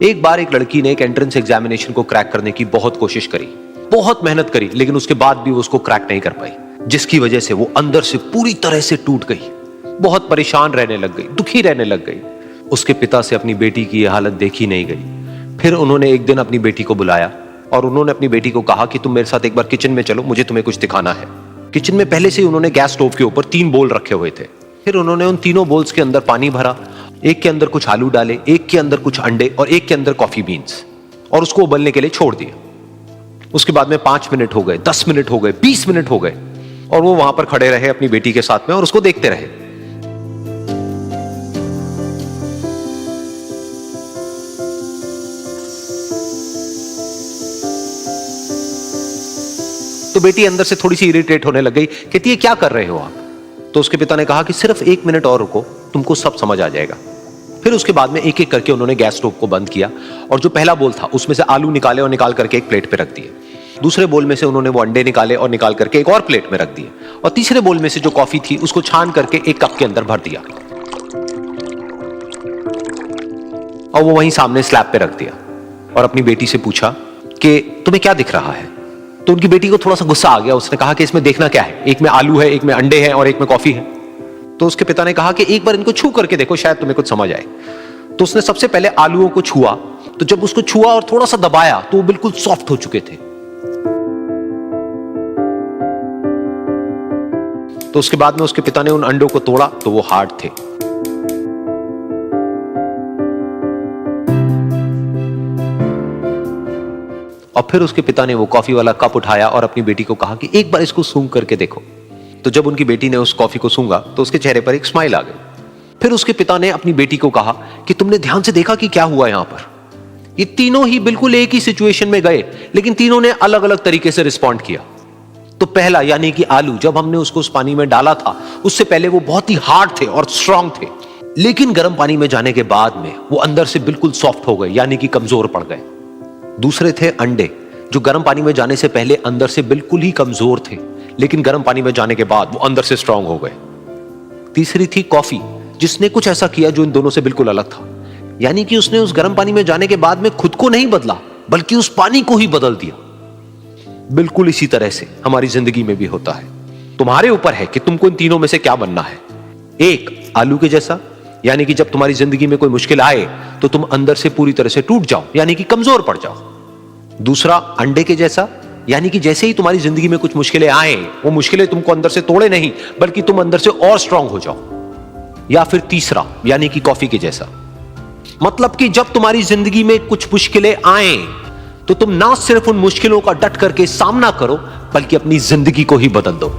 एक बार एक लड़की ने एक एंट्रेंस एग्जामिनेशन को क्रैक करने की बहुत कोशिश करी, बहुत मेहनत करी, लेकिन उसके बाद भी वो उसको क्रैक नहीं कर पाई, जिसकी वजह से वो अंदर से पूरी तरह से टूट गई, बहुत परेशान रहने लग गई, दुखी रहने लग गई। उसके पिता से अपनी बेटी की यह हालत देखी नहीं गई। फिर उन्होंने एक दिन अपनी बेटी को बुलाया और उन्होंने अपनी बेटी को कहा कि तुम मेरे साथ एक बार किचन में चलो, मुझे तुम्हें कुछ दिखाना है। किचन में पहले से ही उन्होंने गैस स्टोव के ऊपर 3 बोल रखे हुए थे। फिर उन्होंने उन तीनों बोल्स के अंदर पानी भरा, एक के अंदर कुछ आलू डाले, एक के अंदर कुछ अंडे और एक के अंदर कॉफी बीन्स, और उसको उबलने के लिए छोड़ दिया। उसके बाद में 5 मिनट हो गए, 10 मिनट हो गए, 20 मिनट हो गए, और वो वहां पर खड़े रहे अपनी बेटी के साथ में और उसको देखते रहे। तो बेटी अंदर से थोड़ी सी इरिटेट होने लग गई, कहती है क्या कर रहे हो आप? तो उसके पिता ने कहा कि सिर्फ 1 मिनट और रुको, तुमको सब समझ आ जाएगा। फिर उसके बाद में एक एक करके उन्होंने गैस स्टोव को बंद किया और जो पहला बोल था उसमें से आलू निकाले और निकाल करके एक प्लेट पे रख दिए। दूसरे बोल में से उन्होंने वो अंडे निकाले और निकाल करके एक और प्लेट में रख दिए, और तीसरे बोल में से जो कॉफी थी उसको छान करके एक कप के अंदर भर दिया और वो वहीं सामने स्लैब पे रख दिया और अपनी बेटी से पूछा कि तुम्हें क्या दिख रहा है? तो उनकी बेटी को थोड़ा सा गुस्सा आ गया। उसने कहा कि इसमें देखना क्या है, एक में आलू है, एक में अंडे हैं और एक में कॉफी है। तो उसके पिता ने कहा कि एक बार इनको छू करके देखो, शायद तुम्हें कुछ समझ आए। तो उसने सबसे पहले आलूओं को छुआ, तो जब उसको छुआ और थोड़ा सा दबाया तो वो बिल्कुल सॉफ्ट हो चुके थे। तो उसके बाद में उसके पिता ने उन अंडों को तोड़ा तो वो हार्ड थे। और फिर उसके पिता ने वो कॉफी वाला कप उठाया और अपनी बेटी को कहा कि एक बार इसको सूंघ करके देखो। तो जब उनकी बेटी ने उस कॉफी को सूंघा तो उसके चेहरे पर एक स्माइल आ गई। फिर उसके पिता ने अपनी बेटी को कहा कि तुमने ध्यान से देखा कि क्या हुआ यहां पर? ये तीनों ही बिल्कुल एक ही सिचुएशन में गए, लेकिन तीनों ने अलग अलग तरीके से रिस्पॉन्ड किया। तो पहला यानी कि आलू, जब हमने उसको उस पानी में डाला था उससे पहले वो बहुत ही हार्ड थे और स्ट्रांग थे, लेकिन गर्म पानी में जाने के बाद में वो अंदर से बिल्कुल सॉफ्ट हो गए, यानी कि कमजोर पड़ गए। दूसरे थे अंडे, जो गर्म पानी में जाने से पहले अंदर से बिल्कुल ही कमजोर थे, लेकिन गर्म पानी में जाने के बाद वो अंदर से स्ट्रांग हो गए। तीसरी थी कॉफी, जिसने कुछ ऐसा किया जो इन दोनों से बिल्कुल अलग था, यानी कि उसने उस गर्म पानी में जाने के बाद में खुद को नहीं बदला, बल्कि उस पानी को ही बदल दिया। बिल्कुल इसी तरह से हमारी जिंदगी में भी होता है। तुम्हारे ऊपर है कि तुमको इन तीनों में से क्या बनना है। एक, आलू के जैसा, यानी कि जब तुम्हारी जिंदगी में कोई मुश्किल आए तो तुम अंदर से पूरी तरह से टूट जाओ, यानी कि कमजोर पड़ जाओ। दूसरा, अंडे के जैसा, यानी कि जैसे ही तुम्हारी जिंदगी में कुछ मुश्किलें आए, वो मुश्किलें तुमको अंदर से तोड़े नहीं, बल्कि तुम अंदर से और स्ट्रांग हो जाओ। या फिर तीसरा, यानी कि कॉफी के जैसा, मतलब कि जब तुम्हारी जिंदगी में कुछ मुश्किलें आए तो तुम ना सिर्फ उन मुश्किलों का डट करके सामना करो, बल्कि अपनी जिंदगी को ही बदल दो।